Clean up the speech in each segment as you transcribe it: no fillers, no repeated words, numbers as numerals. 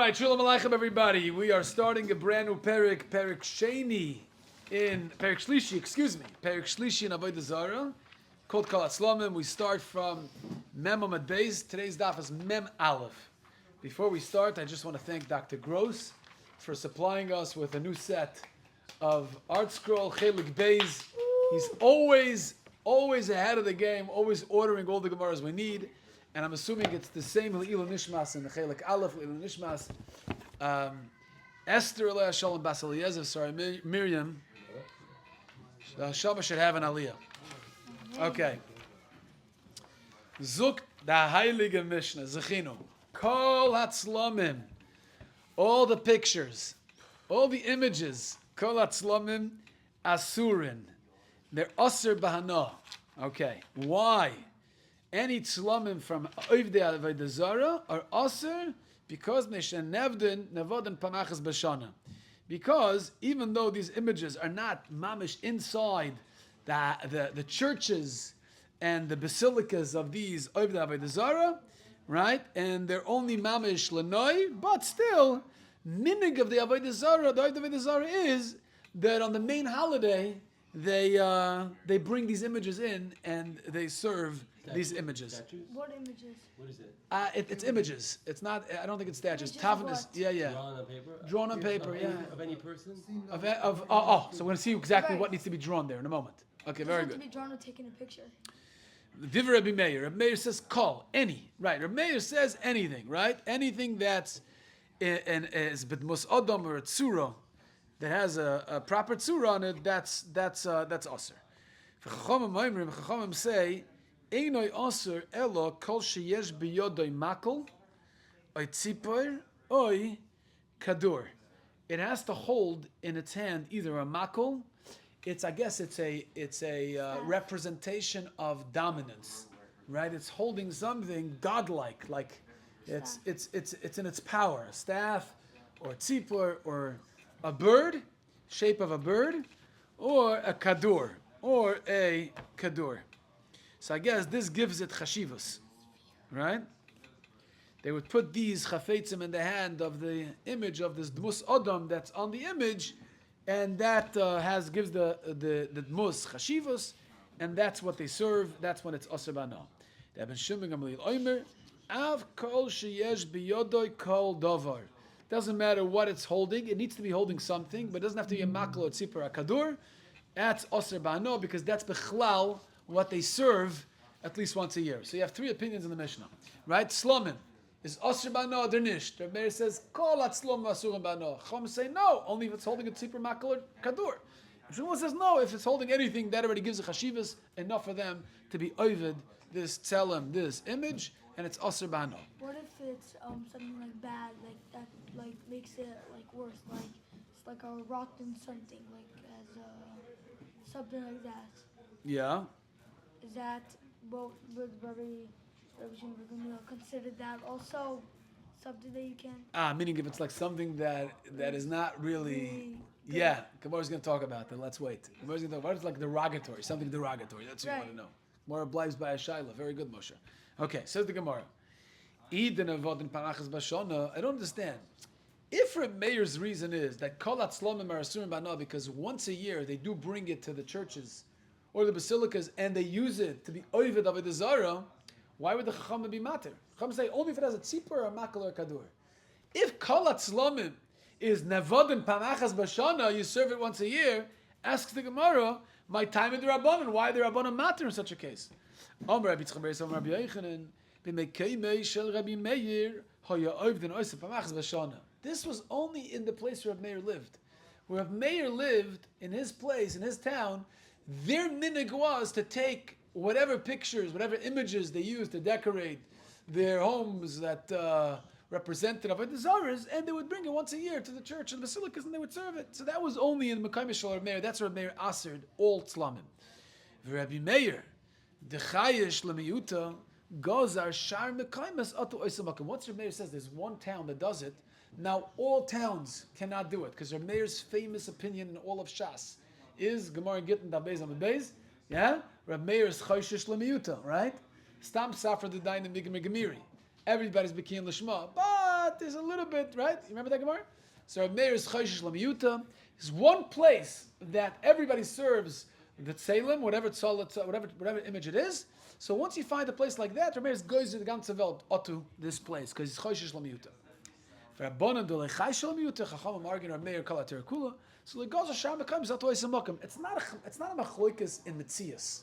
right, Shalom Aleichem, everybody. We are starting a brand new Perik Shlishi in Avodah Zarah, called Kol Hatzlomim. We start from Mem Amud Beis. Today's daf is Mem Aleph. Before we start, I just want to thank Dr. Gross for supplying us with a new set of art scroll, Chelik Beis. He's always ahead of the game, always ordering all the Gemaras we need. And I'm assuming it's the same Le'ilu Nishmas in the Chelik Aleph, Le'ilu Nishmas. Esther Aleh Shalom Bas Eliezer, sorry, Miriam. Shama should have an Aliyah. Okay. Zuk da Heilige Mishnah, Zechinu. Kol Hatzlomim. All the pictures, all the images, Kol Hatzlomim Asurin. They're Asur Bahana. Okay. Why? Any tzlamim from Avodah Zarah are aser because because even though these images are not mamish inside the churches and the basilicas of these Avodah Zarah, right? And they're only mamish lenoi, but still minig of the Avodah Zarah is that on the main holiday they bring these images in and they serve these images. Statues? What images? What is it? It's images. It's not. I don't think it's statues. Images Tavin of is. what? Yeah. Drawn on paper? Drawn on paper. Yeah. Of any person? So we're gonna see exactly what needs to be drawn there in a moment. Okay, very Doesn't good. have to be drawn or taken a picture. Divrei Rabbi Meir. Rabbi Meir says call any. Right. Rabbi Meir says anything. Right. Anything that's is bitmus adam or a tzura that has a proper tzura on it. That's aser. Chachamim say. Einoi aser elo kol sheyesh biyodoi makel, oy tzipor, oy kadur. It has to hold in its hand either a makel. It's a representation of dominance, right? It's holding something godlike, like it's in its power. A staff, or a tzipor, or a bird, shape of a bird, or a kadur, or a kadur. So I guess this gives it chashivus, right? They would put these chafetzim in the hand of the image of this dmus adam that's on the image, and that gives the dmus chashivus, and that's what they serve. That's when it's aser bano. Rabbi Shimon Gamliel Omer, av kol sheyesh biyodoi kol davar. Doesn't matter what it's holding; it needs to be holding something, but it doesn't have to be a makal or tzipor, a kadur. That's aser bano because that's bechlal. What they serve at least once a year. So you have three opinions in the Mishnah, right? Slomim is asur bano or nisht. Rabbi Meir says kol hatzlom asurim bano. Chum say no, only if it's holding a tzipor, makal or kadur. Shmuel says no, if it's holding anything that already gives a chashivas enough for them to be ovid this tzelem, this image, and it's asur bano. What if it's something like bad, like that, like makes it like worse, like it's like a rotten something, like as something like that. Yeah. Is that what would Rabbi Shimon consider that also something that you can? Meaning if it's like something that is not really. Yeah, Gemara's going to talk about that. Let's wait. Gemara's going to talk about it's like derogatory, something derogatory. That's what you want to know. Gemara blives by a shaila. Very good, Moshe. Okay, says the Gemara. I don't understand. If Reb Meir's reason is that kol hatzlomim are asurim bana because once a year they do bring it to the churches or the basilicas, and they use it to be oived Avodah Zarah, why would the Chachamim be matir? Chachamim say only if it has a tzipor or a makal or a kadur. If kol hatzlomim is nevodin pamachas bashana, you serve it once a year, asks the Gemara, my time in the Rabbanon, why the Rabbanon matir in such a case? Amar Rabbi Yitzchak Beis Amar Rabbi Yochanan, b'mekeimei shel Rabbi Meir, hoya oivdin oisef pamachas bashana. This was only in the place where Rabbi Meir lived. Where Rabbi Meir lived, in his place, in his town, their minig was to take whatever pictures, whatever images they used to decorate their homes that represented Avodah Zarahs, and they would bring it once a year to the church and the basilicas, and they would serve it. So that was only in Mekayim Shel Rabbi Meir. That's where Rabbi Meir asered all tzlamim. Rabbi Meir, dechayish lemiyuta gozar shar mekayim atu oisamakim. Once Rabbi Meir says there's one town that does it, now all towns cannot do it because Rabbi Meir's famous opinion in all of Shas is Gemara Gittin Dabez on the base, yeah? Rabbi Meir is Chayshish Lemiyuta, right? Stam Safra the Dain and Gemiri. Everybody's Bekin Lishma, but but there's a little bit, right? You remember that Gemara? So Reb Meir is Chayshish Lamiyuta. There's one place that everybody serves the tzelem, whatever image it is. So once you find a place like that, Reb Meir goes to the ganze Welt, to this place, because it's Chayshish Lamiyuta. For Rabbanan do Chayshish Lamiyuta, Chachamim argue Reb Meir Kala Terakula. So the Gaza Sham becomes Atois Amakim. It's not a machloikas in Metzias.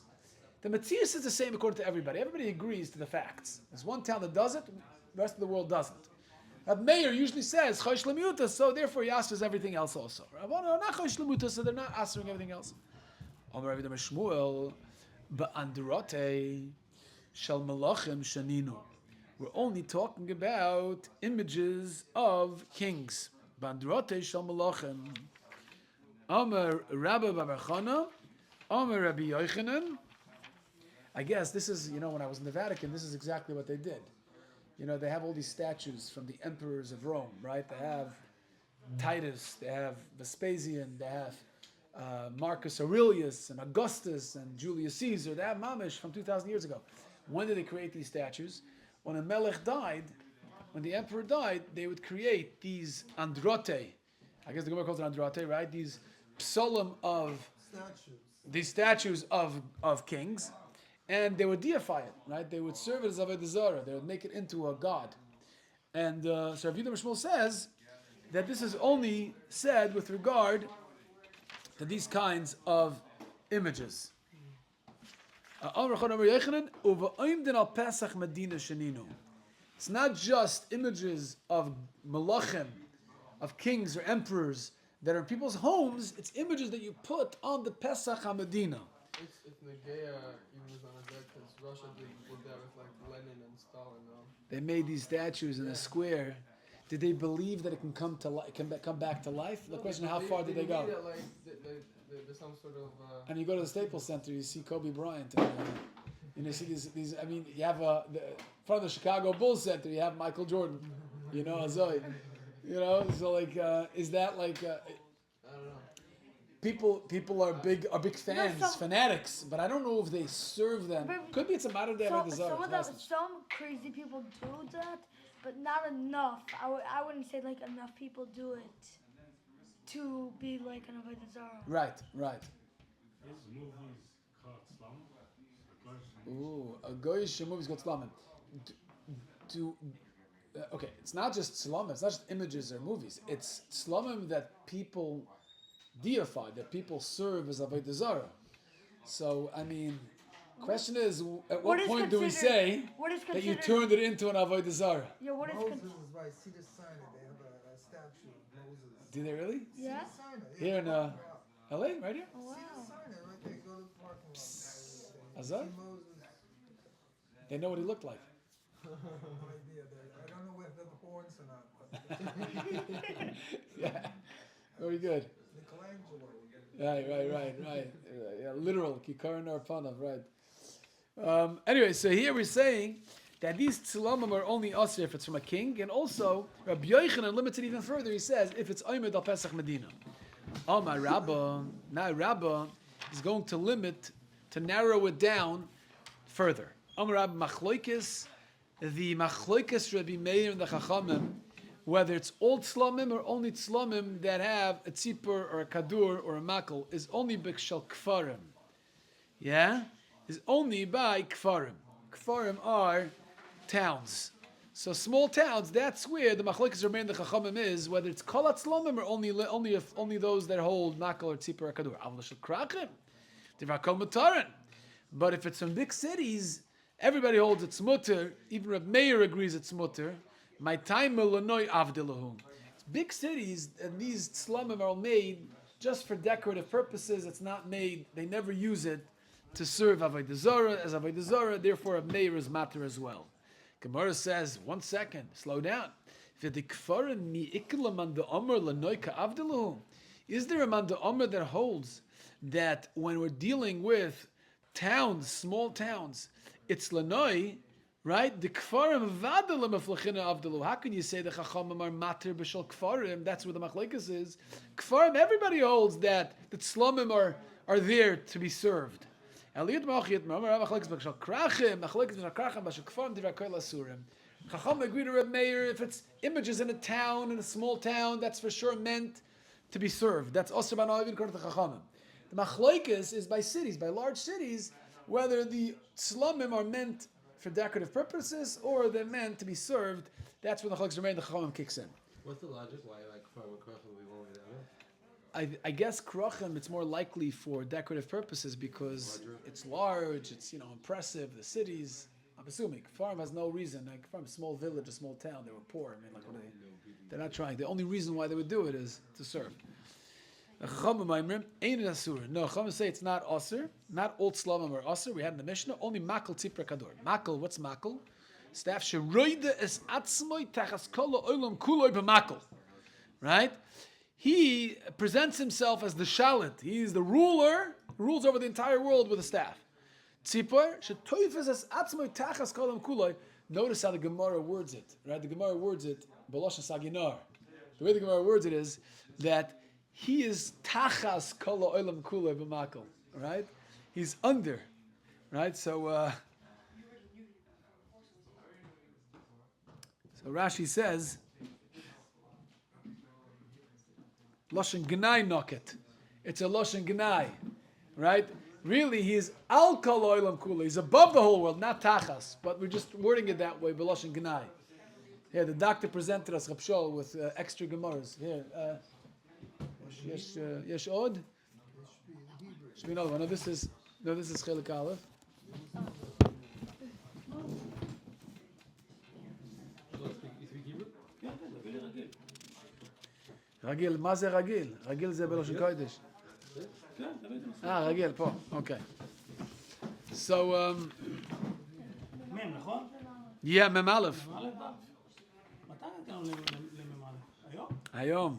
The Metzias is the same according to everybody. Everybody agrees to the facts. There's one town that does it, the rest of the world doesn't. Rabbi Meir usually says Chayish L'miuta, so therefore he answers everything else also. Rabbanan are not Chayish L'miuta, so they're not answering everything else. Amar Rabbi Shmuel, ba'andurote shel malachim shaninu. We're only talking about images of kings. Ba'andurote shel malachim. Amar Rabbi Bar Chana, Amar Rabbi Yochanan. I guess this is, when I was in the Vatican, this is exactly what they did. They have all these statues from the emperors of Rome, right? They have Titus, they have Vespasian, they have Marcus Aurelius and Augustus and Julius Caesar. They have Mamish from 2,000 years ago. When did they create these statues? When a Melech died, when the emperor died, they would create these androte. I guess the Gemara calls it androte, right? These psolim of these statues of kings. And they would deify it, right? They would serve it as Avodah Zarah. They would make it into a god. And so Rav Yudah Mishmul says that this is only said with regard to these kinds of images. It's not just images of malachim, of kings or emperors that are in people's homes. It's images that you put on the Pesach HaMedina. It's Negea even was on a deck because Russia did that with like Lenin and Stalin. They made these statues in a square. Did they believe that it can come to come back to life? The question: how far did they go? Made it like there's some sort of. And you go to the Staples Center, you see Kobe Bryant, and you see these. I mean, you have in front of the Chicago Bulls Center, you have Michael Jordan. Zoe. So like, is that like? I don't know. People are big fans, fanatics, but I don't know if they serve them. Could be it's a modern day Avodah Zarah. Some crazy people do that, but not enough. I wouldn't say like enough people do it to be like an Avodah Zarah. Right. This movie is called Slum. Ooh, a goyish movie is called Slumim. Okay, it's not just Slumim, it's not just images or movies. It's Slumim that people deified, that people serve as Avodah Zarah. So, I mean, question is, at what point do we say that you turned it into an Avodah Zarah? Yeah, what is Moses is right. See the sign it. They have a statue of Moses. Do they really? Yeah. See the sign it. Here in LA, right here? Oh, wow. See the sign it right there. Go to the parking lot. Azar? See Moses. They know what he looked like. No idea. I don't know whether the horns or not. But Yeah, very good. Michelangelo. Right. Yeah, literal, kikaran or panav, right. Anyway, so here we're saying that these tzilamim are only asr if it's from a king, and also Rabbi Yochanan limited even further. He says if it's Omed al Pesach Medina. My Rabbah, now Rabbah is going to narrow it down further. Rabbi Machloikis, the Machloikis Rabbi Meir and the Chachamim, whether it's all tzlamim or only tzlamim that have a tzipur or a kadur or a makal, is only b'kshal kfarim. Yeah? Is only by kfarim. Kfarim are towns. So small towns, that's where the machlokes remain the chachamim is, whether it's kol tzlamim or only those that hold makal or tzipur or kadur. Avla shel krachim. Divakol mutarin. But if it's from big cities, everybody holds it's mutter. Even Reb Meir agrees it's mutter. My time Illinois avdilahum. It's big cities, and these tzlamim are made just for decorative purposes. It's not made. They never use it to serve Avodah Zarah as Avodah Zarah. Therefore, a meir is matter as well. Gemara says, 1 second, slow down. Is there a man d'amr that holds that when we're dealing with towns, small towns, it's lanoi? Right? The kfarim vadalim aflachina avdalu. How can you say the chachamim are matir b'shal kfarim? That's where the machlekes is. Kfarim, everybody holds that the tzlamim are there to be served. Eliyot ma'achiyot ma'amar machlekes b'shal krachim, machlekes b'shal krachim b'shal kfarim divrei kol asurim. Chacham agree to Reb Meir if it's images in a town, in a small town, that's for sure meant to be served. That's also by according to the Chachamim. The machlokes is by cities, by large cities, whether the slumim are meant for decorative purposes or they're meant to be served. That's when the machlokes remain. The Chachamim kicks in. What's the logic? Why like farm and krachim we won't get that way? I guess krachim it's more likely for decorative purposes because it's large, it's impressive. The cities, I'm assuming, farm has no reason. Like farm, a small village, a small town, they were poor. I mean, like what are they're not trying. The only reason why they would do it is to serve. No, Chachamim say it's not asur. Not old slamim are asur. We had in the Mishnah only makal tzipra kador. Makal, what's makal? Staff sheroida es atzmoi tachas kol olam kuloi b'makal. Right? He presents himself as the shalit. He's the ruler, rules over the entire world with a staff. Tzipor shetoifes es atzmoi tachas kol olam kuloi. Notice how the Gemara words it. Right? The Gemara words it b'loshen saginar. The way the Gemara words it is that he is tachas kol olam kuloi b'makal. Right? He's under. Right? So Rashi says, Loshen Gnai Noket. It's a Loshen Gnai. Right? Really, he's Al Kol Olam Kula. He's above the whole world, not Tachas. But we're just wording it that way, Loshen Gnai. Here, the doctor presented us, Rab Shol, with extra Gemaras. Here, Yesh Od? Should be another one. No, this is Chelik Aleph. רגיל, מה זה רגיל? רגיל זה בלושן קודש. רגיל, פה, אוקיי. So, מם, נכון? yeah, מם א'. מם א' דף. מתי הגענו למם א'? היום? היום.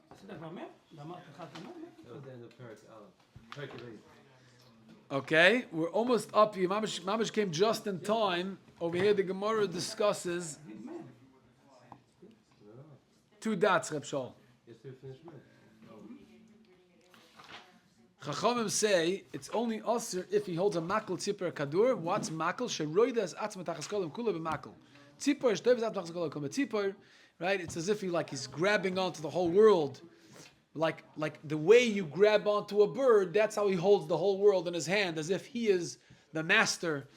עשית כבר מם? גמרת אחד מם? That was the end of Perek Aleph. Perek Yud. Okay, we're almost up. Mamash came just in time. Over here, the Gemara discusses two dots, Reb Shol. Yes, we finished man. Chachamim say it's only asur if he holds a makal tzipor kadur. What's makal? Sheroidas atzma tachas kolam kula b'makal. Tzipor shtoivas atzma tachas kolam kula. Tzipor, right? It's as if he's grabbing onto the whole world, like the way you grab onto a bird. That's how he holds the whole world in his hand, as if he is the master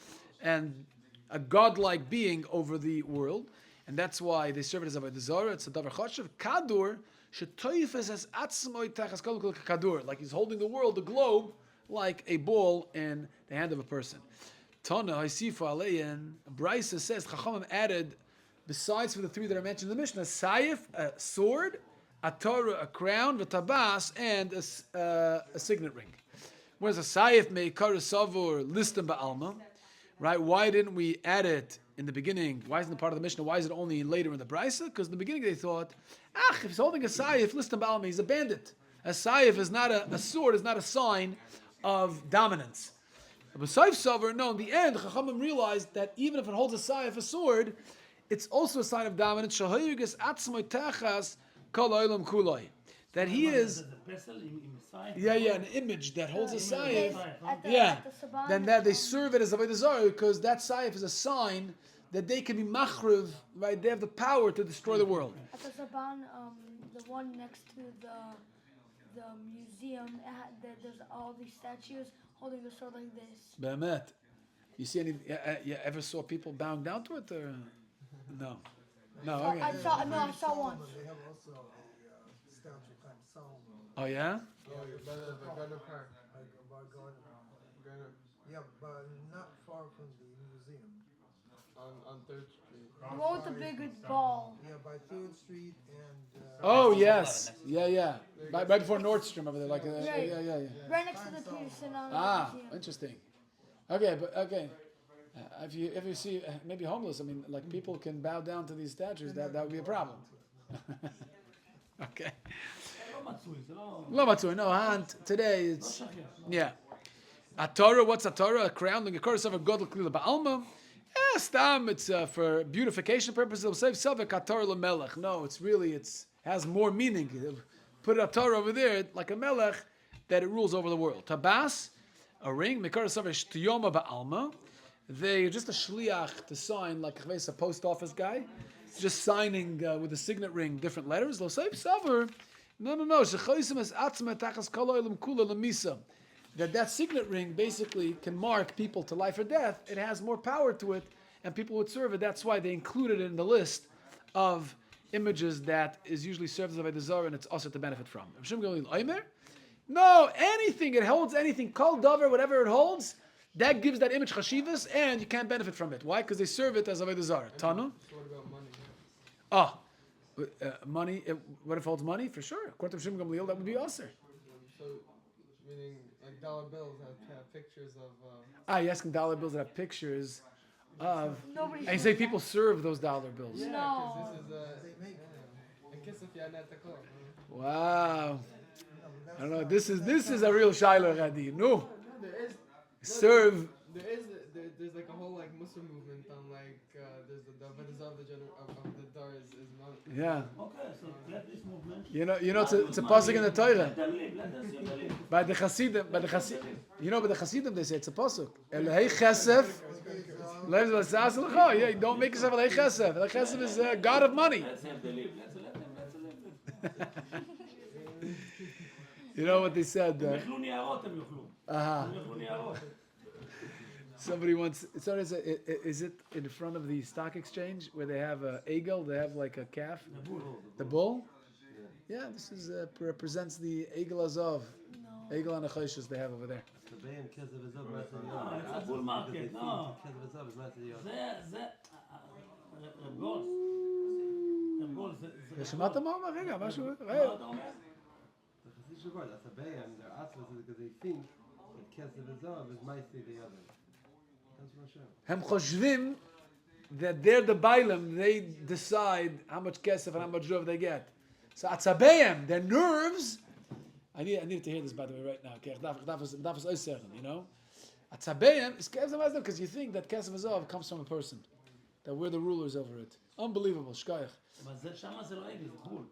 and a godlike being over the world. And that's why they serve it as Avodah Zarah. It's a davar chashuv. Kadur shetoifes as atzmoi tachas kol kadur, like he's holding the world, the globe, like a ball in the hand of a person. Tana haisifa alein. Brisa says Chachamim added, besides for the three that are mentioned in the Mishnah, sayif, a sword, a Torah, a crown, v'tabas, and a signet ring. Whereas a sayif may savur listem ba'alma, right? Why didn't we add it in the beginning? Why isn't it part of the Mishnah? Why is it only later in the Brisa? Because in the beginning they thought, if he's holding a sayif, listem ba'alma, he's a bandit. A sayif is not a sword, is not a sign of dominance. But sayif savur, no, in the end, Chachamim realized that even if it holds a sayif, a sword, it's also a sign of dominance. Shahoyugas atzmoy tachas kol olam kuloi. That he is, an image that holds a sayif. Then that they serve it as a Avodah Zarah because that sayif is a sign that they can be machriv, right? They have the power to destroy the world. At the Saban, the one next to the museum, there's all these statues holding the sword like this. Be'emet. You see any? You ever saw people bowing down to it, or no? No. Okay. I saw one. They have also a statue kind of Solomon. Oh yeah. By the Garden Park. Like about God. Garden, Yeah, but not far from the museum. on 3rd Street. The one with the big ball. Yeah, by 3rd Street and. Oh yes. Yeah. Right before Nordstrom over there, like yeah. Right next to the Peterson museum. Interesting. Okay, but okay. If you see maybe homeless, I mean, like people can bow down to these statues, that would be a problem. Okay. Lo matzui, no hand. Today it's a Torah. What's a Torah? A crown. Like a chorus of a godel klila ba'alma. Stam. It's for beautification purposes. It'll say savek a Torah lemelech. No, it has more meaning. Put a Torah over there like a melech that it rules over the world. Tabas, a ring. Mekar savek shtiyoma ba'alma. They're just a shliach to sign, like a post office guy, just signing with a signet ring different letters. No. That signet ring basically can mark people to life or death. It has more power to it, and people would serve it. That's why they included it in the list of images that is usually served as Avodah Zarah, and it's also to benefit from. No, anything, it holds anything, kol davar, whatever it holds, that gives that image chashivas, and you can't benefit from it. Why? Because they serve it as Avodah Zarah. Tanu? So what about money? Money, what if it holds money? For sure. According to Shimon Gamliel, that would be aser. So, meaning like dollar bills have pictures of. You're asking dollar bills that have pictures of. Nobody. And you say people serve those dollar bills. Yeah, No. because this is I guess if you're not the call. Wow. I don't know. This is a real shiur, Hadi. No. There is. Serve. There's like a whole like Muslim movement on like there's the Avodah Zarah of the Dar is not. Yeah. Okay, so let this movement. You know, it's a pasuk in the Torah. Let them live. Let them see them live. By the Hasidim, by the Hasidim, they say it's a pasuk. Elhei chesef. Yeah, don't make yourself Elhei chesef. Elhei chesef is God of money. Let's have them live. Let's let them live. You know what they said? הם יאכלו ניירות, הם יאכלו. הם יאכלו ניירות. Somebody is it in front of the stock exchange where they have a eagle? They have like a calf. The bull. Yeah, this is represents the eagle azov. No. Eagle and the choshes they have over there. No, it's a bull market, no. זה, רב גולד. רב גולד, זה... שמעת מה אומר? רגע, משהו... מה אתה אומר? הם חושבים that they're the bailam, they decide how much kesef and how much zov they get. So atzabeim, their nerves. I need to hear this, by the way, right now. Okay, you know, atzabeim is kesef because you think that kesef zov comes from a person, that we're the rulers over it. Unbelievable, shkayach. אבל זה שמה זה לא עגל, זה בול.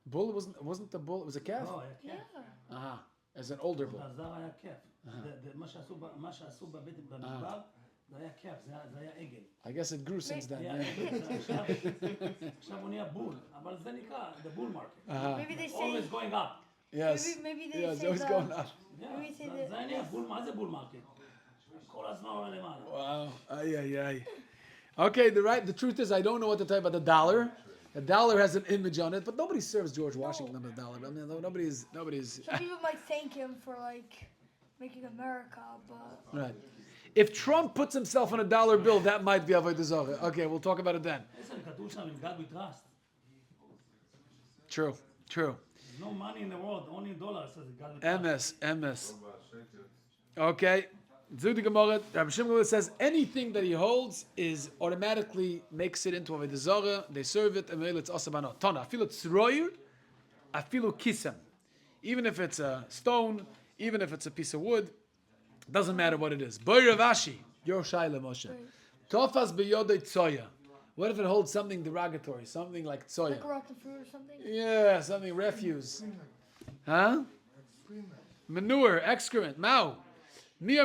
Bull wasn't the bull? It was a calf. לא, היה כיף. As an older bull. בזר היה כיף. מה שעשו במדבר, זה היה כיף, זה היה עגל. I guess it grew since then. היה Yeah. עגל, עכשיו הוא נהיה בול, אבל זה נקרא the bull market. Maybe they say. Always going up. Yes. Maybe they Yeah, it's say always the- going up. Maybe say זה נהיה בול, מה זה בול מרקט? כל הזמן עולה למעלה. Wow. Ay. Okay, the truth is I don't know what to tell you about the dollar. The dollar has an image on it, but nobody serves George Washington with a dollar. I mean, nobody's. Some people might thank him for like making America, but Right. If Trump puts himself on a dollar bill, that might be Avodah Zarah. Okay, we'll talk about it then. לסן, כתוב שם, in God we trust. True. There's no money in the world, only dollars, says God we trust. MS. Okay. Zug the Gemara, Rabbi Shimon says anything that he holds is automatically makes it into Avodah Zarah. They serve it, and it's asabano. Tana, afilu tzroyer, afilu kisem. Even if it's a stone, even if it's a piece of wood, doesn't matter what it is. Boy Ravashi, your shaila Moshe. Tofas beyodei tzoya. What if it holds something derogatory, something like tzoya? like a rotten fruit or something. Yeah, something refuse. Huh? Manure, excrement, mao. Since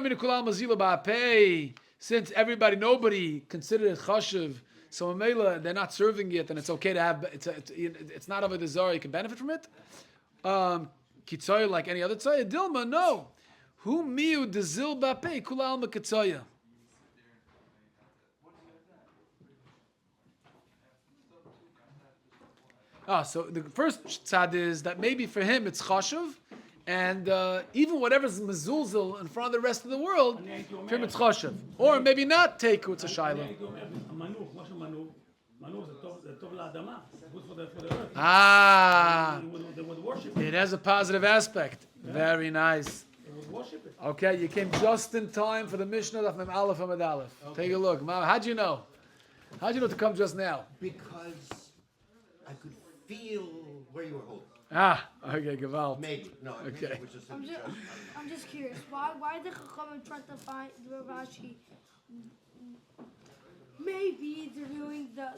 nobody considered it chashuv, so Mela they're not serving it, and it's okay to have. It's not Avodah Zarah. You can benefit from it. Kitzoya like any other tzoya. Dilma no. Who miu dezil bapei kula alma kitzoya. So the first tzad is that maybe for him it's chashuv. And even whatever's mezuzah in front of the rest of the world, for him it's chashuv. Or maybe not take it's a shiloh. המנור, כמו שמנור, מנור זה טוב לאדמה, זה good for the earth. They would worship it. It has a positive aspect. Very nice. They would worship it. Okay, you came just in time for the Mishnah of Mem Aleph Amud Aleph. Take a look. How'd you know? How'd you know to come just now? Because I could feel where you were holding. Okay, Gewalt. Maybe. No, I Okay. mean, it was just I'm just curious. Why did Chachamim try to find the Ravashi? maybe they're doing the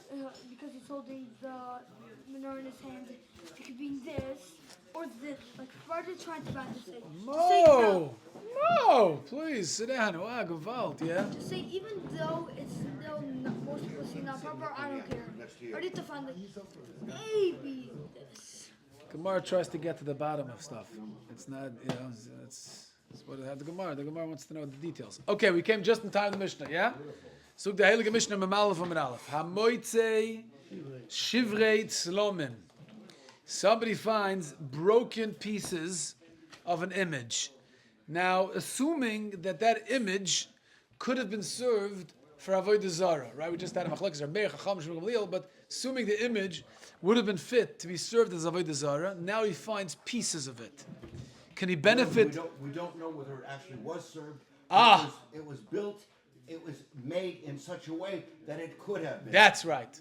because he's holding the menorah in his hand. It could be this or this. Like what are they trying to say? Mo, please sit down. Wow, gewalt, yeah. To say even though it's still not, most people see not proper, I don't care. I need to find maybe this. Gemara tries to get to the bottom of stuff. It's not, it's what it had the Gemara. The Gemara wants to know the details. Okay, we came just in time to the Mishnah, yeah? So the Heilige Mishnah Memalef and Menalef. Hamoitze shivrei tzlomim. Somebody finds broken pieces of an image. Now, assuming that image could have been served for Avodah Zarah, right? We just had a machlokes, but assuming the image would have been fit to be served as Avodah Zarah, now he finds pieces of it. Can he benefit? We don't know whether it actually was served. Ah! It was built, it was made in such a way that it could have been. That's right.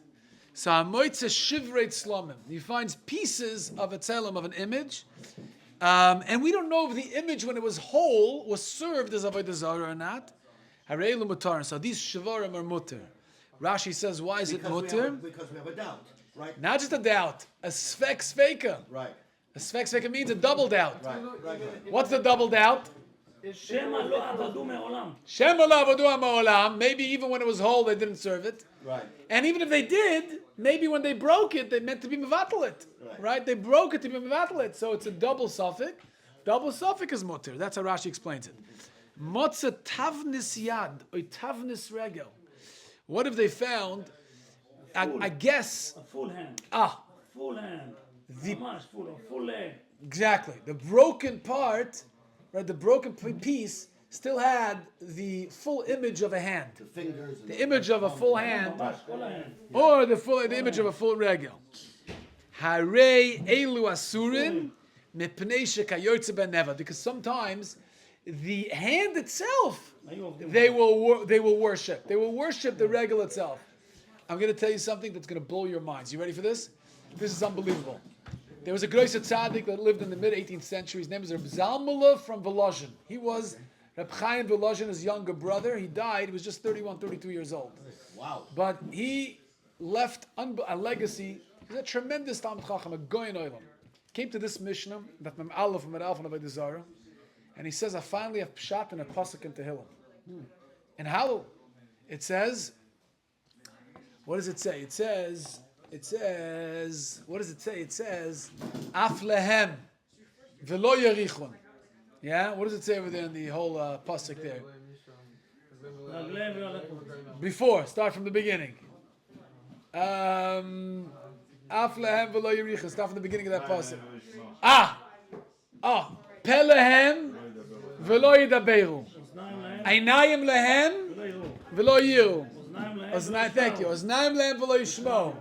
So Hamoitze shivrei tzlomim. He finds pieces of a tzelem of an image. And we don't know if the image, when it was whole, was served as Avodah Zarah or not. Hareilu mutar. So these shivarim are mutar. Rashi says, why is it mutar? Because we have a doubt, right? Not just a doubt, a sfek sveka. Right. A sfek sveka means a double doubt. Right. What's the double doubt? Shema lo avadu me'olam. Shema lo avadu ma'olam. Maybe even when it was whole, they didn't serve it. Right. And even if they did, maybe when they broke it, they meant to be mevatel it. Right? They broke it to be mevatel it. So it's a double suffix. Double suffix is mutter. That's how Rashi explains it. Motza tavnis yad or tavnis regel. What if they found? I guess. A full hand. Full hand. Full leg. Exactly. The broken part, right? The broken piece still had the full image of a hand. The fingers. The image of a full hand, or the image of a full regel. Harei elu asurin mipnei shekayotze ben neva. Because sometimes the hand itself, they will worship. They will worship the regel itself. I'm going to tell you something that's going to blow your minds. You ready for this? This is unbelievable. There was a Groiser Tzaddik that lived in the mid-18th century. His name is Reb Zalmula from Volozhin. He was Reb Chaim Volozhin, his younger brother. He died. He was just 31, 32 years old. Wow. But he left a legacy. He's a tremendous Talmud Chacham, a Goyen Olam. Came to this Mishnah, that Mem Aleph and Meralf and Avodah Zarah, and he says, I finally have Pshat and a Pasuk in Tehillim. And how? It says, what does it say? It says, what does it say? It says, Af lehem velo yerichon. Yeah? What does it say over there in the whole pasuk there? Before, start from the beginning. Af lehem velo yerichon. Start from the beginning of that pasuk. Pelehem velo yidaberu. Einayim lehem velo yiru. Thank you. Oznaim lehem velo yishmo.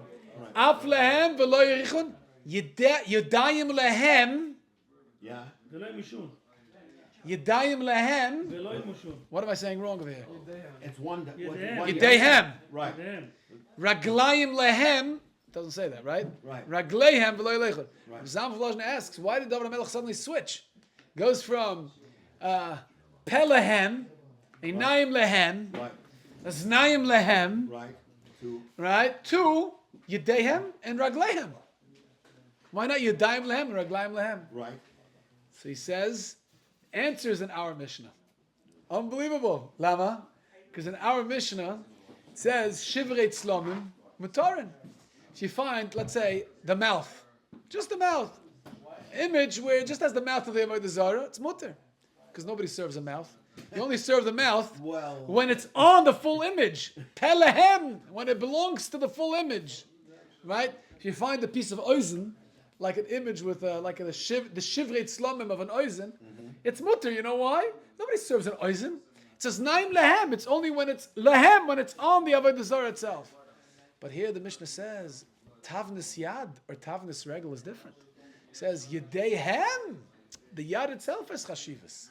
Af lehem velo yerichon. Yedayim lehem. Yeah. Yedayim lehem. What am I saying wrong over here? It's one. Yedayhem. Right. Raglayim lehem. Doesn't say that, right? Right. Raglayhem velo yerichon. Right. Zam Volozhin asks, why did David HaMelech suddenly switch? Goes from Pelehem, Einayim lehem, Right. Oznaim lehem, Right. To Yedehem and Raglehem. Why not Yedayim lehem and Raglayim lehem? Right. So he says, answers in our Mishnah. Unbelievable. Lama? Because in our Mishnah, it says, Shivrei tzlomim mutarin. If you find, let's say, the mouth, just the mouth, image where it just has the mouth of the Avodah Zarah, it's mutter. Because nobody serves a mouth. You only serve the mouth when it's on the full image. Pelehem, when it belongs to the full image. Right? If you find a piece of oizen, like an image with the shivrei tzlomim of an oizen, it's mutter. You know why? Nobody serves an oizen. It says naim lehem. It's only when it's lehem, when it's on the Avodah Zarah itself. But here the Mishnah says, tavnis yad or tavnis regel is different. It says, Yedeihem. The yad itself has chashivas.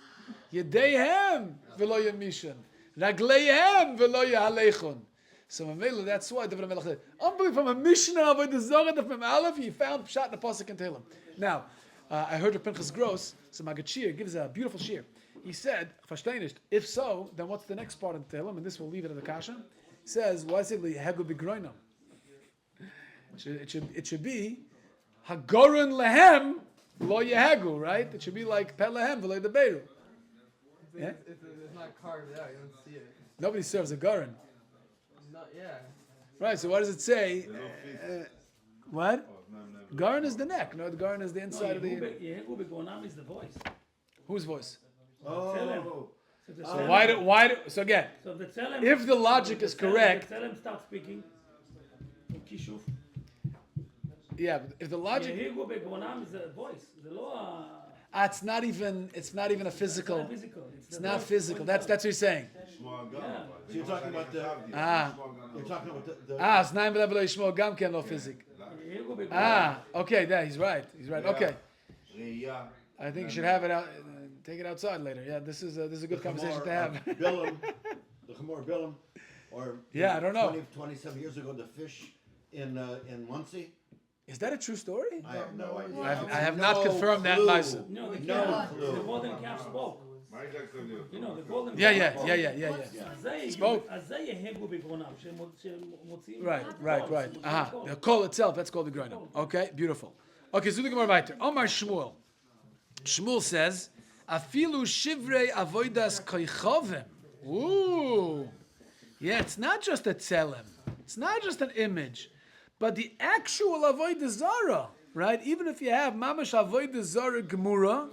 Yedeihem v'lo yamishan. Ragleihem v'lo yahalechon. So Mamela, that's why David HaMelech said, unbelievable, from a Mishnah of the Zohar from Aleph, he found Pshat in the Pasuk in Tehillim. Now, I heard Rav Pinchas Gross, so Maggid Shiur gives a beautiful shiur. He said, if so, then what's the next part in Tehillim? And this will leave it at the Kasha. He says, why say lehegu b'groinam? It should be hagoron lehem lo yehegu, right? It should be like pet lehem v'lo deberu. Yeah? It's not carved out. You don't see it. Nobody serves a goron. Not yeah. Right, so what does it say? What? Goron is the neck. No, the goron is the inside of the... Yehu begonam is the voice. Whose voice? Oh. So the So tzelem- so again, So the tzelem, if the logic is correct, the tzelem starts speaking. Kishuf. yeah, but if the logic... Yehu begonam is the voice. The law. it's not even a physical... Physical. It's the not voice. physical. That's what he's saying. Yeah. So you're talking about the. Ah. You're talking about the. It's nine level Yishmo Gam Ken lo physic. Yehu begonam. Okay, yeah, he's right. Okay. I think you should have it out. Take it outside later. Yeah, this is a good conversation to have. Bilam, the Chamor Bilam, or Yeah, I don't know. 27 years ago, the fish in Muncie. Is that a true story? I have no idea. I have not confirmed that, Lysa. No, the No calf, clue. the golden calf spoke. You know, the golden Yeah. calf. Spoke. אז זה יהגו בגרונם, שמוציאים... Right. The call itself, that's called the groinam. Okay, beautiful. Okay, so look at weiter. Omar Shmuel. Shmuel says, Afilu shivrei avoidas koichovim. Ooh. Yeah, it's not just a tzelem. It's not just an image. But the actual Avodah Zarah, right? Even if you have Mamash Avodah Zarah Gemura,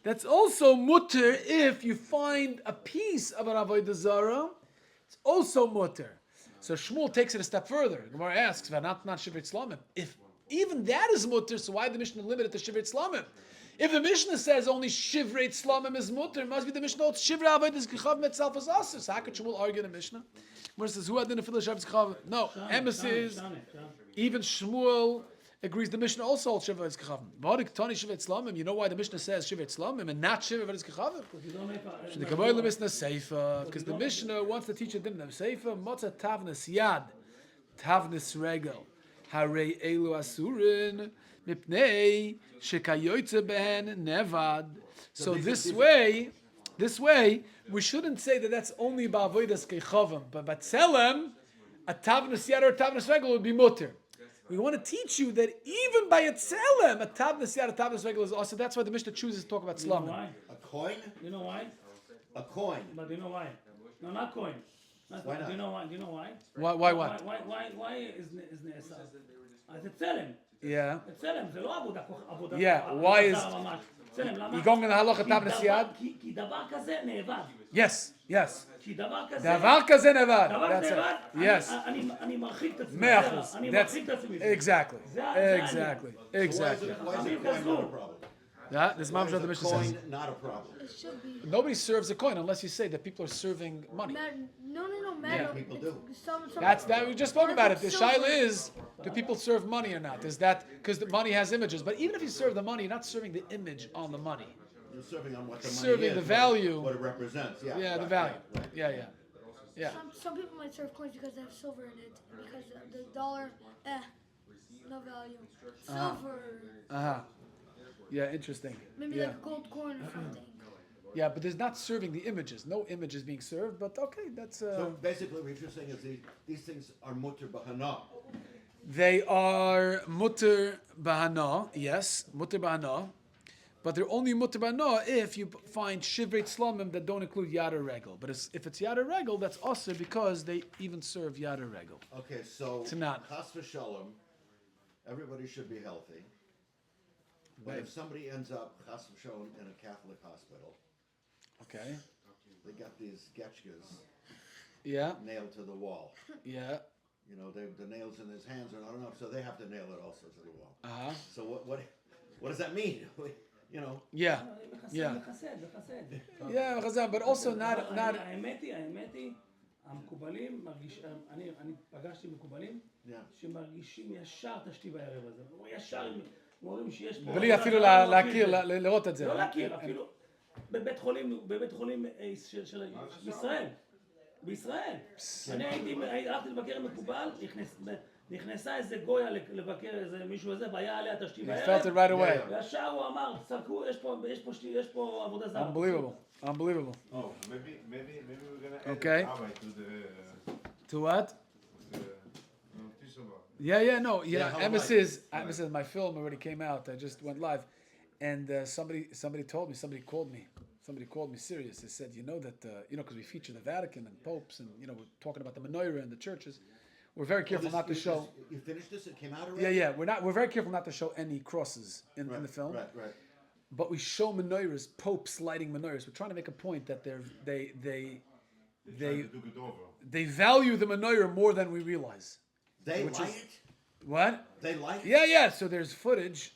that's also mutter if you find a piece of an Avodah Zarah. It's also mutter. So Shmuel takes it a step further. Gemara asks, not Shivrit Slamim. If even that is mutter, so why the Mishnah limit it to Shivrit Slamim? If the Mishnah says only Shivrit Slamim is mutter, it must be the Mishnah holds Shivrit Avodah Zarah itself is also. So how could Shmuel argue in the Mishnah? Gemara says, who had the Nefillah Shavit Chav? No, emesis. Even Shmuel agrees the Mishnah also holds Shiva V'Etz Kechavim. You know why the Mishnah says Shiva V'Etz Kechavim and not Shiva V'Etz Kechavim? Because the Mishnah wants to teach a din of Seifa, Motza Tavnis Yad, Tavnis Regel, Harei Elu Asurin, Mipnei, Shekayoytze Ben Nevad. So this way, we shouldn't say that that's only about Avodas Kechavim, but Tzelem, a Tavnis Yad or a Tavnis Regel would be mutter. We want to teach you that even by a tzelem, a tavnis yad, a tavnis regel is also. That's why the Mishnah chooses to talk about slam. Why? A coin? You know why? A coin. But you know why? No, not coin. Why not? Do you know why? Do you know why? Why what? Why is נאסר? אז זה צלם. Yeah. זה צלם, זה לא עבודה. Yeah, why is... צלם, למה? You going in the halacha tavnis yad? כי דבר כזה נאבד. Yes. כי דבר כזה... דבר כזה נבד. דבר That's כזה it. נאבד, Yes. אני מרחיק את עצמי. 100%. אני That's מרחיק את עצמי. exactly. זה Why Exactly. is a coin not a problem? Yeah, this Why mom is the a Mishnah coin says. not a problem? It should be. Nobody serves a coin unless you say that people are serving money. No, Yeah. People do. Some That's that. We just spoke about it. The shaila is, do people serve money or not? Is that because the money has images? But even if you serve the money, you're not serving the image on the money. You're serving on what the money Serving is, the value. what it represents. Yeah. Yeah, the right, value. right, right. Yeah. some people might serve coins because they have silver in it. Because the dollar, no value. Silver, Yeah, interesting. maybe Yeah. like a gold coin or something. Yeah, but there's not serving the images. No image is being served, but okay, that's... So basically what you're saying is these things are mutter b'hana. They are mutter bahana, yes, mutter bahana, but they're only mutter bahana if you find shivrei tzlamim that don't include yada regel. But if it's yada regel, that's also because they even serve yada regel. Okay, so It's not. chas v'shalom, everybody should be healthy. But if somebody ends up chas v'shalom in a Catholic hospital, Okay. they got these getchkas Yeah. nailed to the wall. Yeah. You know, the nails in his hands are not enough, so they have to nail it also to the wall. So what does that mean? You know? Yeah. Yeah. בחסד. Yeah, Chazan, but also not. האמת היא, המקובלים אני פגשתי מקובלים Yeah. שמרגישים ישר תשתי בערב הזה. ישר, אומרים שיש פה... בלי אפילו להכיר, לראות את זה. לא להכיר, אפילו בבית חולים של בישראל. אני הלכתי לבקר מקובל, נכנסה איזה גויה לבקר איזה מישהו הזה, והיה עליה תשתי בערב. He felt it right away. וישר הוא אמר, צחקו, יש פה עבודה זרה. Unbelievable. Oh, maybe we're gonna add Okay. Rabbi to the To what? Yeah, no. Emma says, my film already came out. I just went live, and somebody told me, somebody called me serious. They said, you know that because we feature the Vatican and popes, and we're talking about the menorah and the churches. We're very careful not to show. You finished this? It came out already? Yeah. We're very careful not to show any crosses in the film. Right. But we show menorahs, popes lighting menorahs. We're trying to make a point that they value the menorah more than we realize. They light it? What? They light it? Yeah. So there's footage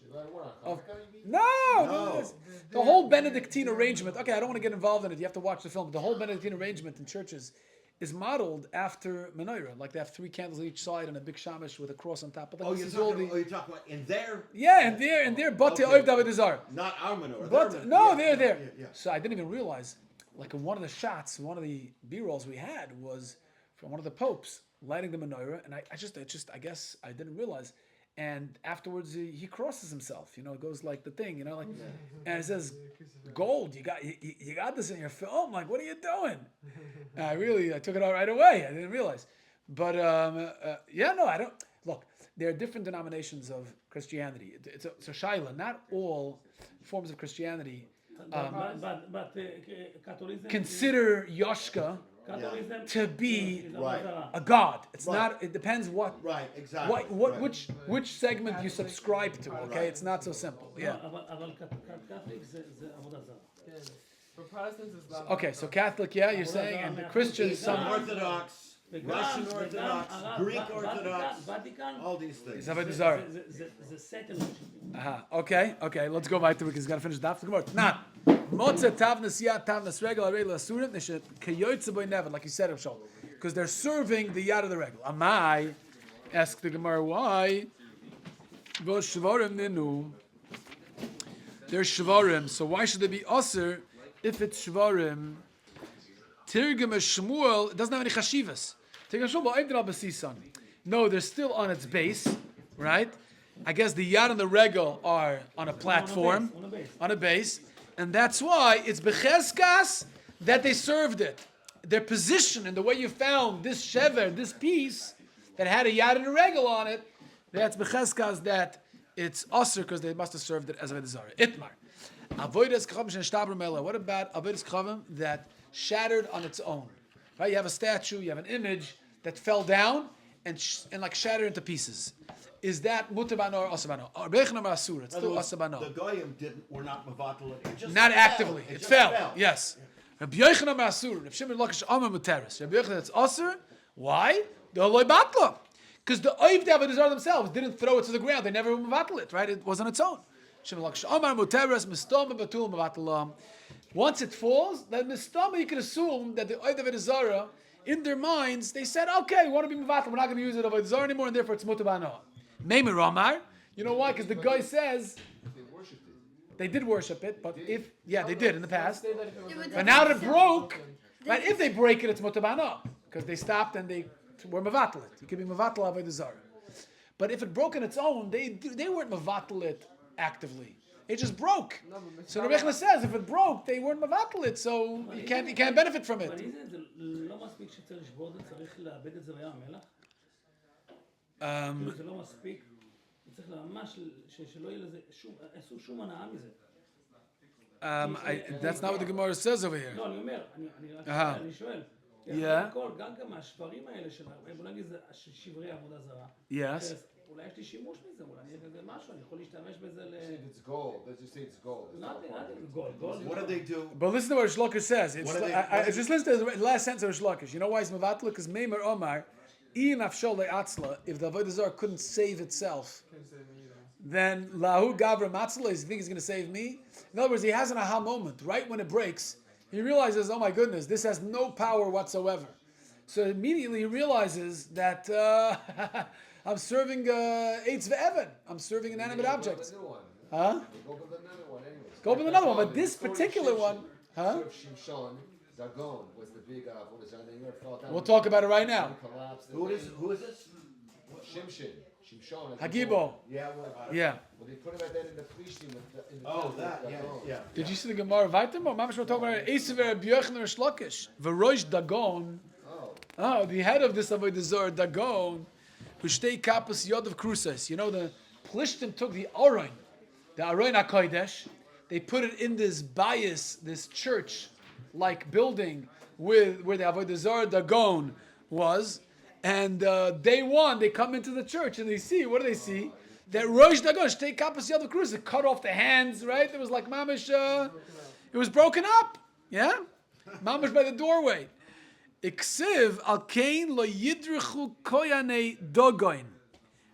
of no. The whole Benedictine arrangement. Okay, I don't want to get involved in it. You have to watch the film. The whole Benedictine arrangement in churches is modeled after menorah. Like they have 3 candles on each side and a big shamash with a cross on top. But You're talking about in there? Yeah, in there. But Avodah Zarah. Not our menorah. But no, they're there. Yeah. So I didn't even realize. Like in one of the shots, one of the B-rolls we had was from one of the popes lighting the menorah, and I guess I didn't realize. And afterwards, he crosses himself. It goes like the thing. And it says, "Gold, you got this in your film. Like, what are you doing?" I took it out right away. I didn't realize. But I don't. Look, there are different denominations of Christianity. It's a shiur. Not all forms of Christianity But Catholicism consider Yoshka to be a god. It's not. It depends what. Right, exactly. Which segment you subscribe to. Okay, it's not so simple. Yeah. אבל קתוליק זה עבודה זרה. For Protestants, it's not. Okay, so Catholic, you're saying, and the Christians, Some Orthodox, Russian Orthodox, Greek Orthodox, all these things. Avodah Zarah. זה סטל. Okay, let's go back to it because we got to finish the daf. Gemara. Now, Motza tavnas yad tavnas regel arei lasurim nishet kayotze boy never, like you said, Rishon, because they're serving the yad of the regel. Amai, ask the Gemara why. Bo shvarim ninu. They're shvarim, so why should they be aser if it's shvarim? Tirgum Shmuel, it doesn't have any chashivas. Tirgum Shmuel ba'ayvdin al basisan. No, they're still on its base, right? I guess the yad and the regel are on a platform, on a base, and that's why it's becheskas that they served it. Their position and the way you found this shever, this piece that had a yad and a regel on it, that's becheskas that it's aser because they must have served it as Avodah Zarah. Itmar. Avodas kavim shen Shtieble mela. What about avodas kavim that shattered on its own? Right? You have a statue, you have an image that fell down and like shattered into pieces. Is that mutabano or asabano? It's still asabano. The goyim were not mevatel. It just Not fell. actively. It just fell. Yes. Rabbi Yochanan Masur. Rabbi Shimon Lakish Amar Muteris. Rabbi Yochanan, it's asur. Why? The loy batla. Because the Oivdei Avodah Zarah themselves didn't throw it to the ground. They never mevatel it. Right? It was on its own. Shimon Lakish Amar Muteris. Mistama batul mevatelam. Once it falls, then mistama you can assume that the Oivdei Avodah Zarah, in their minds, they said, okay, we want to be mevatel. We're not going to use it Avodah Zarah anymore, and therefore it's mutabano. Meimer Omar. You know why? Because the guy says they did worship it, but they did in the past. But now that it broke, right? If they break it, it's mutabana because they stopped and they were mevatel it. You could be mevatel avodah zarah. But if it broke on its own, they weren't mevatel it actively. It just broke. So the Rechna says if it broke, they weren't mevatel it, so you can't benefit from it. לא מספיק שצריך לשבור את זה, צריך לאבד את זה בים המלח? זה לא מספיק, צריך ממש שלא יהיה לזה שום הנאה מזה. That's not what the Gemara says over here. לא, אני אומר, אני שואל. גם השברים האלה של, בוא נגיד, זה שברי עבודה זרה. Yes. אולי יש לי שימוש מזה, אולי אני אגיד משהו, אני יכול להשתמש בזה ל... It's gold. Let's just say it's gold. Nothing, gold. What do they do? But listen to what Rish Lakish says. Just listen to the last sentence of Rish Lakish. You know why he's mevatel? Because Meimer Omar, if the Avodah Zarah couldn't save itself, then lahu gavra matzla, you think he's going to save me? In other words, he has an aha moment. Right when it breaks, he realizes, oh my goodness, this has no power whatsoever. So immediately he realizes that I'm serving Eitz Ve'evan. I'm serving inanimate objects. Huh? Go with another one. But this particular one, huh? Dagon was the big Avodah Zarah. We'll talk about it right now. Who is this? Shimshon. Hagibo. Yeah. Yeah. Well, they put him at that in the Plishtim. Yeah. Did you see the Gemara Vaitim? Or Mamash we're talking about Esav Rabbi Yochanan Rish Lakish. V'rosh Dagon. Oh, the head of this Avodah Zarah, Dagon, who shtei kapos yod of krusas. You know, the Plishtim took the Aron HaKodesh, they put it in this bias, this church-like building where the Avodah Zarah Dagon was, and day one, they come into the church and they see, what do they see? That Rosh Dagon, shtei kapos yod of krusas, cut off the hands, right? There was like mamish, it was broken up, yeah? Mamish by the doorway. Iksiv al kain lo yidrichu koyanei dogoin.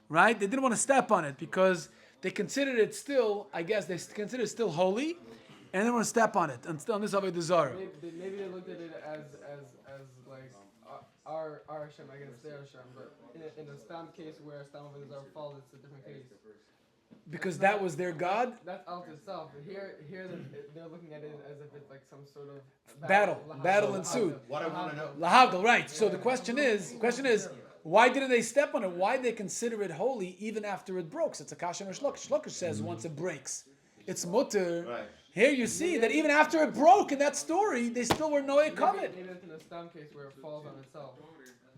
Right? They didn't want to step on it because they considered it still, I guess, they considered it still holy, and they didn't want to step on it on this Avodah Zarah. Maybe they looked at it as like our Hashem against their Hashem, but in a stam case where stam Avodah Zarah falls, it's a different case. Because that was their God? That's out itself. Here they're looking at it as if it's like some sort of Battle ensued. What I want to know. Lahavdil, right. So the question is, why didn't they step on it? Why did they consider it holy even after it broke? So it's a kasha and shlokish. Shlokish says once it breaks, it's mutter. Right. Here you see that even after it broke in that story, they still were noe covered. Maybe it's in a stam case where it falls on itself.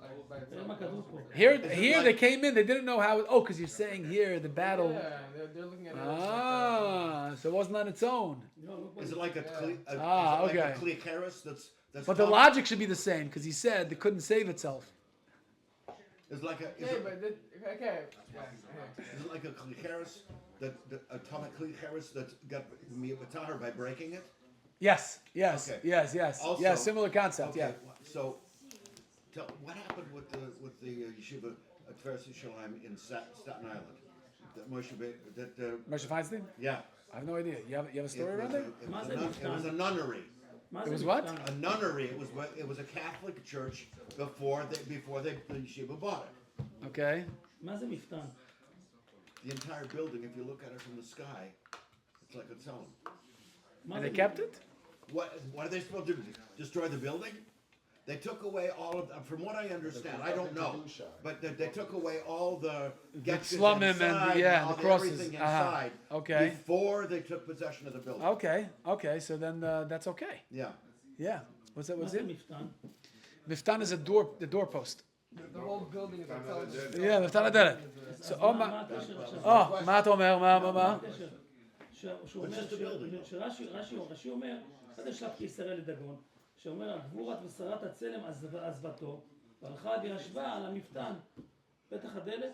Like by itself. Here they came in, they didn't know how, because you're saying here, the battle. Yeah, they're looking at it. So it wasn't on its own. Is it like a okay. klikaris that's But the logic should be the same, because he said it couldn't save itself. Is like a Is it like a klikaris that atomic klikaris that got miyavataher by breaking it? Yes, Okay. yes. Also- Yes, similar concept, Okay, yeah. so what happened with the yeshiva at Tveres Yerushalayim in Staten Island? That Moshe Feinstein? yeah. I have no idea. You have a story around it? It was a nunnery. It was what? A nunnery. It was a Catholic church before the yeshiva bought it. Okay. מה זה מפתן? The entire building, if you look at it from the sky, it's like its own. And they kept it? What are they supposed to do? Destroy the building? They took away all of, from what I understand, I don't know, but they took away all the slumim and the crosses. everything inside Okay. before they took possession of the building. Okay. So then that's okay. Yeah. Yeah. What's that? מה What's זה it? מפתן? Miftan is the doorpost. the whole building is outside. Yeah, Miftan Aderet. So, מה הקשר עכשיו? מה אתה אומר? מה? מה הקשר? שהוא אומר, רש"י אומר, עד השלב כישראל לדגון, שאומר, גבורת ושרת הצלם עזבתו, והלכה וישבה על המפתן, פתח הדלת.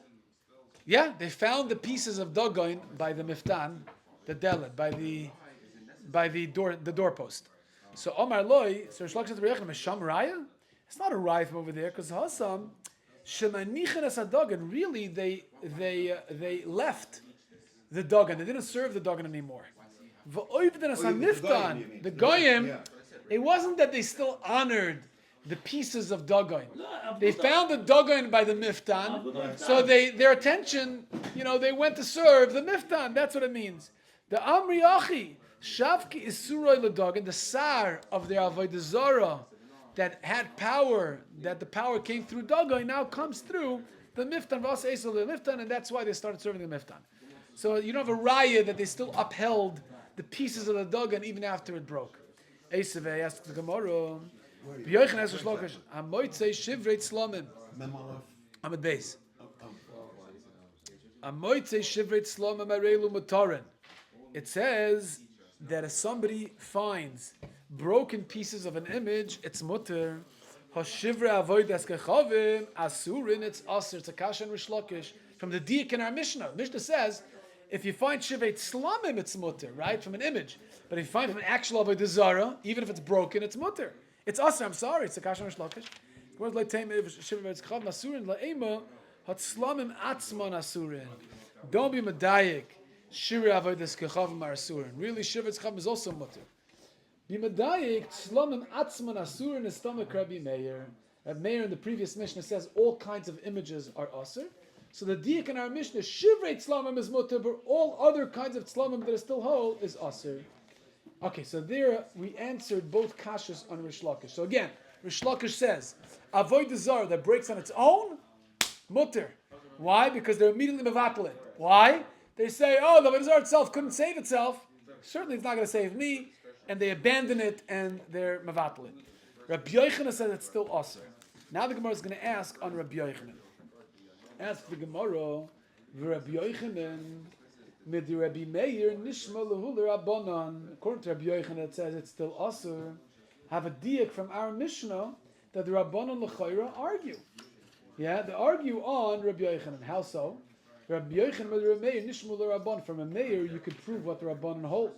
Yeah, they found the pieces of Dagon by the Miftan, the Delet, by the doorpost. So Omar Loi, so Shlok said to Rechim, Mesham Raya? It's not a raya from over there, because Hassam, Shemanichan as Dagon, really they left the Dagon. They didn't serve the Dagon anymore. V'oivden as Miftan, the Goyim, it wasn't that they still honored the pieces of Dagon. They found the Dagon by the Miftan, so their attention, they went to serve the Miftan. That's what it means. The Amri Achi, Shavki Isuroi LeDagon, the Sar of their Avodah Zarah that had power, that the power came through Dagon, now comes through the Miftan, and that's why they started serving the Miftan. So you don't have a raya that they still upheld the pieces of the Dagon even after it broke. Esaveh asks the Gemara, B'yoichan has a shlokish, Amoitzei shivrei tzlomim. Amid Beis. Amoitzei shivrei tzlomim arelu mutarin. It says that if somebody finds broken pieces of an image, it's mutter. Hashivra avodas kechavim asurin. It's aser. It's a kasha and rishlokish from the diak in our Mishnah. Mishnah says if you find shivrei tzlomim, it's mutter, right, from an image. But if you find from an actual avodah zarah, even if it's broken, it's mutter. It's aser. I'm sorry. It's a kasha and rishlokish. Whereas leitayim shivrei kechavim asurin laema hatzlomim atzman asurin. Don't be medayik. Shira avodas kechavim asurin. Really, shivrei kechavim is also mutter. B'madayik tzlomim atzman asurin is stomach Rabbi Meir. Rabbi Meir in the previous Mishnah says all kinds of images are asur. So the diak in our Mishnah, shivrei tzlomim is mutter, but all other kinds of tzlomim that are still whole is asur. Okay, so there we answered both kashas on Rish Lakish. So again, Rish Lakish says, avodah zarah that breaks on its own, mutter. Why? Because they're immediately mevatel. Why? They say, the avodah zarah itself couldn't save itself. Certainly it's not going to save me. And they abandon it and they're mevatel. Rabbi Yochanan says it's still asur. Now the Gemara is going to ask on Rabbi Yochanan. Ask the Gemara, Rabbi Yochanan, mid Rabbi Meir, nishma lehul rabbanon. According to Rabbi Yochanan, it says it's still asur. Have a diak from our Mishnah that the Rabbanon l'chayra argue. Yeah, they argue on Rabbi Yochanan. How so? Rabbi Yochanan mid Rabbi Meir, nishma l'rabbanon. From a Meir, you could prove what the Rabbanon hold.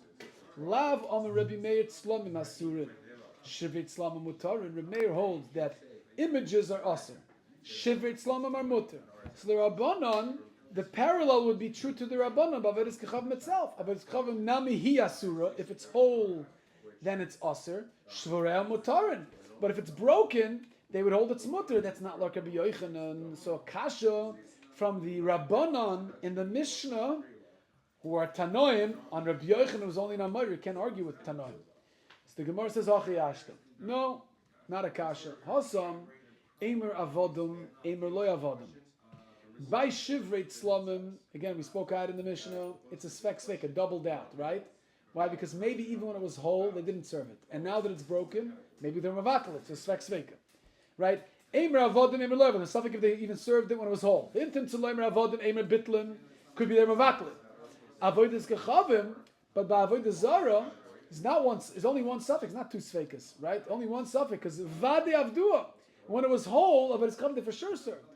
Lav on Rabbi Meir tzlamim asurin. Shivit tzlamim mutarin. Rabbi Meir holds that images are asur. Shivit tzlamim are mutar. So the Rabbanon, the parallel would be true to the Rabbanon, but Avodah Zarah itself. Avodah Zarah nami hi asura. If it's whole, then it's asur. Shvorei mutarin. But if it's broken, they would hold it's mutar. That's not like Rabbi Yochanan. So kasha from the Rabbanon in the Mishnah, who are Tanoim, on Rabbi Yochanan who's only Namayr, you can't argue with Tanoim. So the Gemara says, Achi Ashtam. No, not a kasha. Hasam, Eimer Avodum, Eimer Loy Avodum. By Shivrei Tzlamim, again, we spoke out in the Mishnah, it's a svek, a double doubt, right? Why? Because maybe even when it was whole, they didn't serve it. And now that it's broken, maybe they're mavatal, it's a svek, right? Eimer Avodim, Eimer Loy Avodum. The suffix if they even served it when it was whole. Intim Tzaloimer Avodim, Eimer Bitlim, could be their mavatal. Avodas Gechavim, but by Avodah Zarah, is only one suffix, not two sveikas, right? Only one suffix, because Vade Avdua. When it was whole, Avodas Gechavim, they for sure served.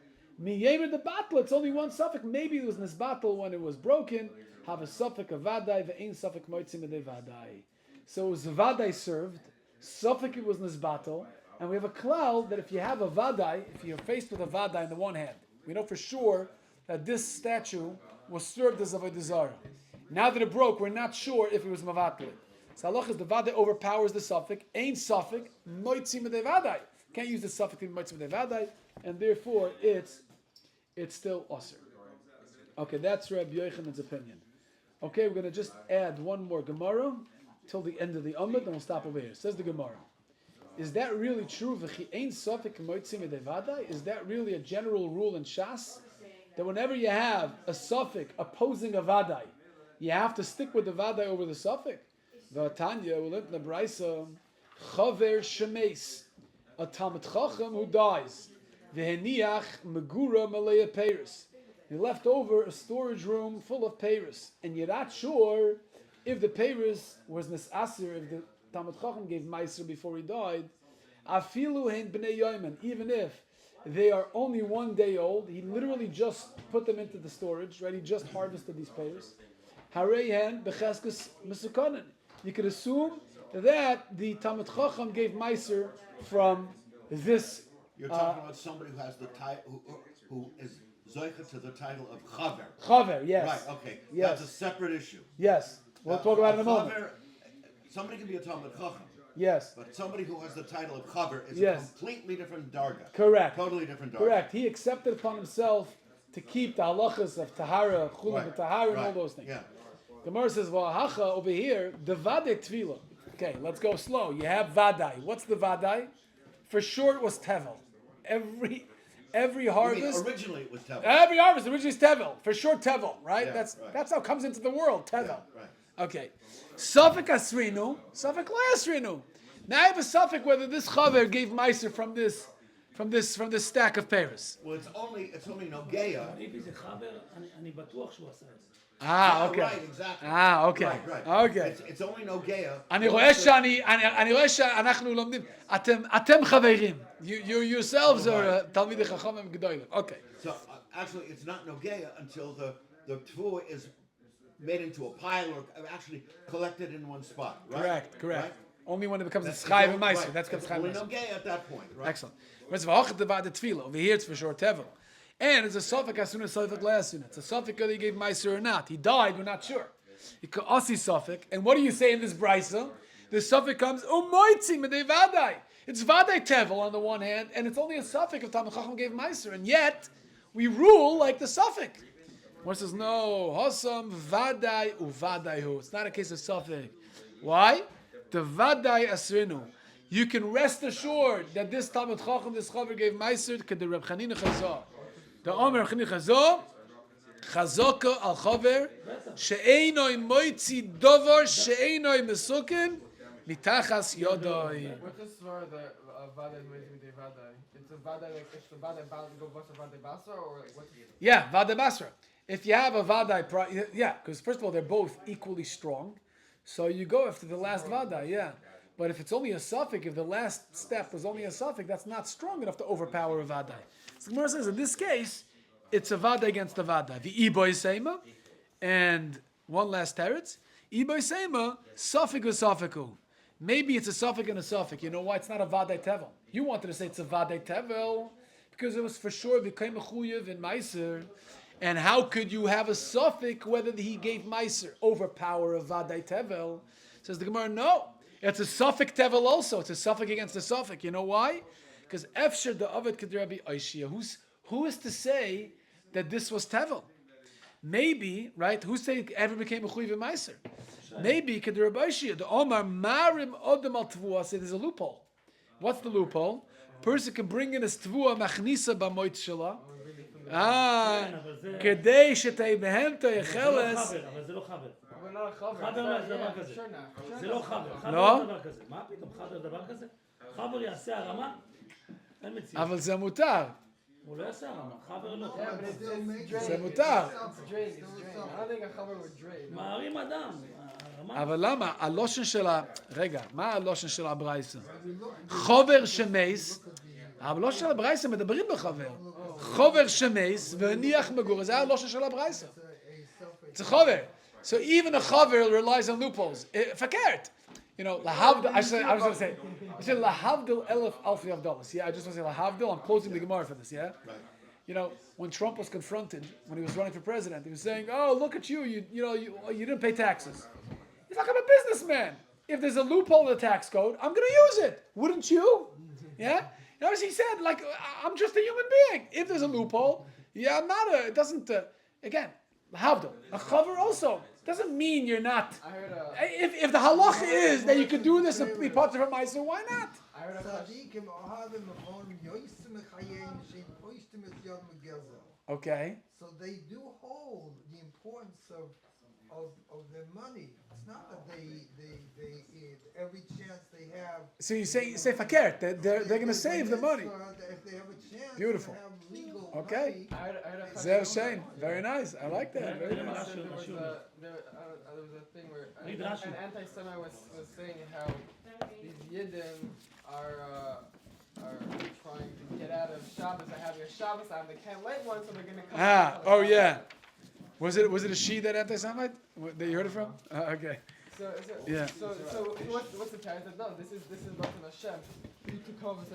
Miyemer the battle, it's only one suffix. Maybe it was nisbatel when it was broken. Have a suffix of vadai, ve'ein suffix moitzim edei vadai. So it was vadai served, suffix it was nisbatel, and we have a cloud that if you have a vadai, if you're faced with a vadai in the one hand, we know for sure that this statue was served as Avodah Zarah. Now that it broke, we're not sure if it was mavatel. So halach is the vadai overpowers the suffix, ein suffix moitzim edei vadai. Can't use the suffix in moitzim edei vadai, and therefore it's still asur. Okay, that's Rabbi Yochanan's opinion. Okay, we're going to just add one more Gemara till the end of the Amud, and we'll stop over here. Says the Gemara. Is that really true? Is that really a general rule in Shas? That whenever you have a suffix opposing a vadai, you have to stick with the vadai over the suffix? V'atanya, we'll learn in the Braisa, Chaver Shemes, a Talmud Chacham who dies. V'heniach megura malaya peiros. He left over a storage room full of peiros, and you're not sure if the peiros was nisasir, if the Talmud Chacham gave meiser before he died. Afilu hein bnei yomen, even if they are only 1 day old, he literally just put them into the storage, right? He just harvested these peiros. Harei becheskes mesukanen. You could assume that the Talmud Chacham gave meiser from this. You're talking about somebody who has the title, who is zoicha to the title of chaver. Chaver, yes. Right. Okay. Yes. That's a separate issue. Yes. We'll talk about it in a moment. Somebody can be a Talmud Chacham. Yes. But somebody who has the title of chaver is Yes. a completely different darga. Correct. Totally different darga. Correct. He accepted upon himself to keep the halachas of tahara, chula Right. tahara, and all Right. those things. Yeah. Gemara says, "Well, hacha over here, the vadai tvila." Okay, let's go slow. You have vadai. What's the vadai? For sure, it was tevel. Every You harvest. mean originally it was tevel. Every harvest originally is tevel. For sure, tevel. Right. Yeah, That's right. how it comes into the world. Tevel. Yeah, right. Okay. Suffik asrinu, suffik la asrinu. Now I have a suffix whether this chaver gave meiser from this stack of Paris. Well, it's only nogeya. if זה חבר, אני בטוח שהוא עשה את זה. Okay. Right, exactly. Okay. Right. Okay. It's only nogeya. אני רואה שאנחנו לומדים, אתם חברים. You yourselves are תלמידי חכמים גדולים. Okay. So actually, it's not nogeya until the tefua is made into a pile or actually collected in one spot. Right? Correct. Right? Only when it becomes a That's schayv and right. meiser. That's It's schayv only and meiser. nogeya at that point. Right? Excellent. Over here it's for sure tevel. And it's a suffix as soon as suffix last soon. It's a suffix whether he gave meiser or not. He died, we're not sure. He could asi suffix. And what do you say in this brisa? The suffix comes umoitzi medei vadai. It's vadai tevel on the one hand, and it's only a suffix if Talmud Chacham gave meiser, and yet we rule like the suffix. One says no, hasam vadai uvadaihu. It's not a case of suffix. Why? The vadai asrinu. You can rest assured that this Talmud Chacham, this Chaver gave meiser to the Reb Chanina Chazah. The Omer Reb Chanina Chazah, Chazaka al Chaver, she'einoi moitzi dovar she'einoi mesukin mitachas yodoi. With this swear that vada is made to vada? It's a vada like it's the vada bound to go bust a vada basa or like what's Yeah, Vada Basra. If you have a Vadai, yeah, because first of all, they're both equally strong. So you go after the last Vadai, yeah. But if it's only a suffix, if the last step was only a suffix, that's not strong enough to overpower a Vadai. So Gemara says, in this case, it's a Vadai against the Vadai. The Iboy Seima, and one last teretz. Iboy Seima, suffix was suffiku. Maybe it's a suffix and a suffix. You know why? It's not a Vadai Tevel. You wanted to say it's a Vadai Tevel, because it was for sure became a Chuyev in Meiser. And how could you have a suffix whether he gave Meiser overpower of Vadai Tevel? Says the Gemara, no. It's a suffix Tevel also. It's a suffix against a suffix. You know why? Because Efsher the Ovid Kedrabi Aishia. Who is to say that this was Tevel? Maybe, right? Who say ever became a Chuyev in Meiser? Maybe Kedrabi Aishia. The Omar Marim Odem Al Tvua said there's a loophole. What's the loophole? Person can bring in his Tvua Machnisa Bamoit Shela. כדי שתהי יחלס. אבל זה לא חבר. אבל לא חבר. חבר זה דבר כזה. זה לא חבר. חבר לא? זה דבר כזה. מה פתאום חבר דבר כזה? חבר יעשה הרמה? אין מציאות. אבל זה מותר. הוא לא יעשה הרמה. חבר לא. זה מותר. מערים אדם. אבל למה? הלושן של רגע, מה הלושן של הברייסה? חובר שמייס. הלושן של הברייסה מדברים בחבר. חובר שמייס והניח מגור. זה הלושן של הברייסה. It's a chover. So even a chover relies on loopholes. Fakert. You know, lahavdil. I was going to say, lahavdil elef alfi avdalas. Yeah, I just want to say lahavdil. I'm closing the Gemara for this. Yeah. Right. You know, when Trump was confronted when he was running for president, he was saying, "Oh, look at you. You didn't pay taxes." He's like, "I'm a businessman. If there's a loophole in the tax code, I'm going to use it. Wouldn't you?" Yeah. You know, as he said, like, I'm just a human being. If there's a loophole, yeah, I'm not a. It doesn't. Again. Lahavdil. A chaver also doesn't mean you're not. If the halacha is that you can do this and be part of a ma'aser, why not? Okay. So they do hold the importance of their money. It's not that they every chance they have. So you say fakert. They're going to save the money. If they have a chance Beautiful. to have legal Okay. money. Zer Shane. Very nice. I like that. Very nice. There was a thing where an anti-Semite was saying how these Yidden are trying to get out of Shabbos by having a Shabbos time. They can't light one, so they're going to come. Oh yeah. Was it a she that anti-Semite that you heard it from? Okay. So Yeah. what's the parent? No, this is Baruch Hashem. You took over such